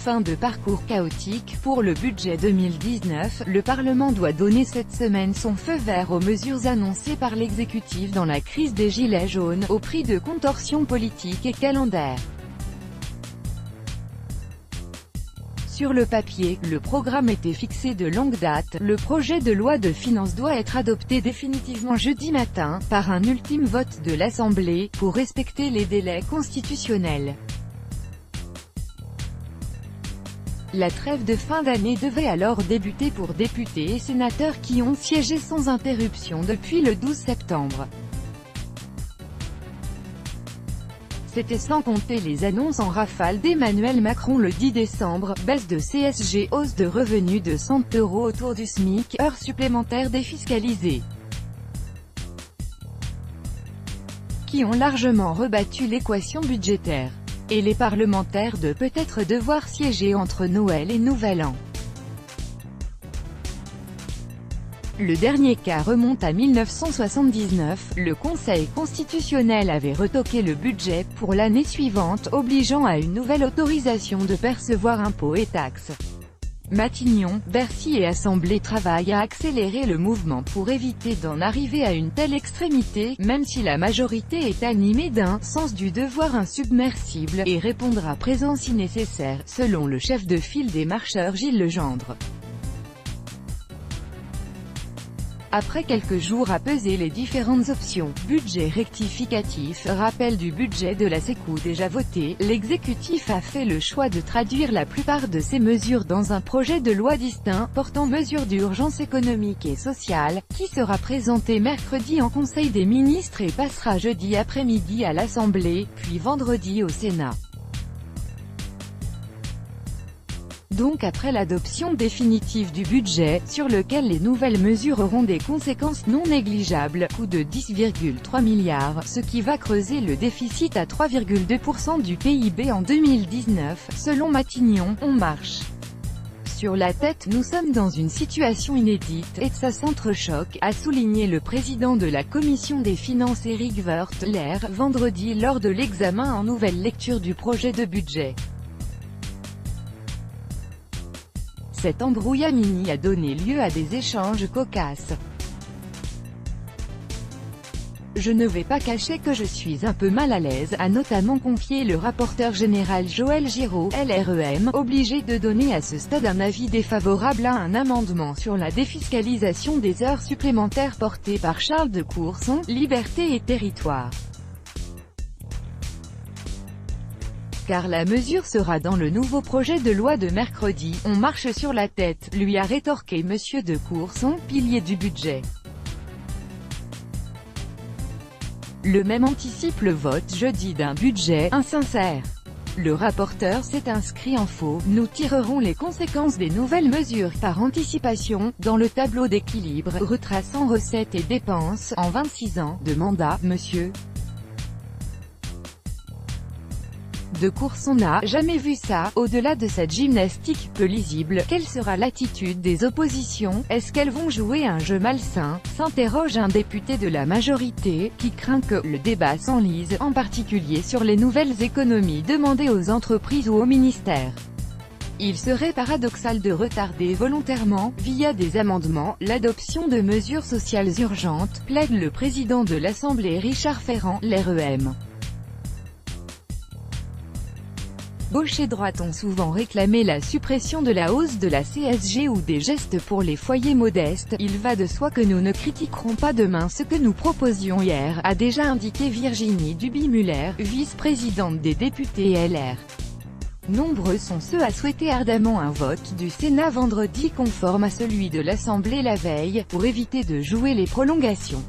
fin de parcours chaotique pour le budget 2019, le Parlement doit donner cette semaine son feu vert aux mesures annoncées par l'exécutif dans la crise des Gilets jaunes, au prix de contorsions politiques et calendaires. Sur le papier, le programme était fixé de longue date. Le projet de loi de finances doit être adopté définitivement jeudi matin, par un ultime vote de l'Assemblée, pour respecter les délais constitutionnels. La trêve de fin d'année devait alors débuter pour députés et sénateurs qui ont siégé sans interruption depuis le 12 septembre. C'était sans compter les annonces en rafale d'Emmanuel Macron le 10 décembre, baisse de CSG, hausse de revenus de 100 € autour du SMIC, heures supplémentaires défiscalisées, qui ont largement rebattu l'équation budgétaire. Et les parlementaires de peut-être devoir siéger entre Noël et Nouvel An. Le dernier cas remonte à 1979, le Conseil constitutionnel avait retoqué le budget pour l'année suivante, obligeant à une nouvelle autorisation de percevoir impôts et taxes. Matignon, Bercy et Assemblée travaillent à accélérer le mouvement pour éviter d'en arriver à une telle extrémité, même si la majorité est animée d'un sens du devoir insubmersible, et répondra présent si nécessaire, selon le chef de file des marcheurs Gilles Legendre. Après quelques jours à peser les différentes options, budget rectificatif, rappel du budget de la Sécu déjà voté, l'exécutif a fait le choix de traduire la plupart de ces mesures dans un projet de loi distinct, portant mesures d'urgence économique et sociale, qui sera présenté mercredi en Conseil des ministres et passera jeudi après-midi à l'Assemblée, puis vendredi au Sénat. Donc après l'adoption définitive du budget, sur lequel les nouvelles mesures auront des conséquences non négligeables, coût de 10,3 milliards, ce qui va creuser le déficit à 3,2% du PIB en 2019, selon Matignon, on marche sur la tête, nous sommes dans une situation inédite, et ça s'entrechoque, a souligné le président de la Commission des finances Éric Woerth, vendredi lors de l'examen en nouvelle lecture du projet de budget. Cet embrouillamini a donné lieu à des échanges cocasses. Je ne vais pas cacher que je suis un peu mal à l'aise, a notamment confié le rapporteur général Joël Giraud, LREM, obligé de donner à ce stade un avis défavorable à un amendement sur la défiscalisation des heures supplémentaires porté par Charles de Courson, Liberté et Territoire. Car la mesure sera dans le nouveau projet de loi de mercredi, on marche sur la tête, lui a rétorqué Monsieur de Courson, pilier du budget. Le même anticipe le vote jeudi d'un budget insincère. Le rapporteur s'est inscrit en faux, nous tirerons les conséquences des nouvelles mesures par anticipation, dans le tableau d'équilibre, retraçant recettes et dépenses, en 26 ans de mandat, Monsieur de Courson n'a jamais vu ça. Au-delà de cette gymnastique peu lisible, quelle sera l'attitude des oppositions? Est-ce qu'elles vont jouer un jeu malsain? S'interroge un député de la majorité, qui craint que le débat s'enlise, en particulier sur les nouvelles économies demandées aux entreprises ou au ministère. Il serait paradoxal de retarder volontairement, via des amendements, l'adoption de mesures sociales urgentes, plaide le président de l'Assemblée Richard Ferrand, LREM. Gauche et droite ont souvent réclamé la suppression de la hausse de la CSG ou des gestes pour les foyers modestes. Il va de soi que nous ne critiquerons pas demain ce que nous proposions hier, a déjà indiqué Virginie Duby-Muller, vice-présidente des députés LR. Nombreux sont ceux à souhaiter ardemment un vote du Sénat vendredi conforme à celui de l'Assemblée la veille, pour éviter de jouer les prolongations.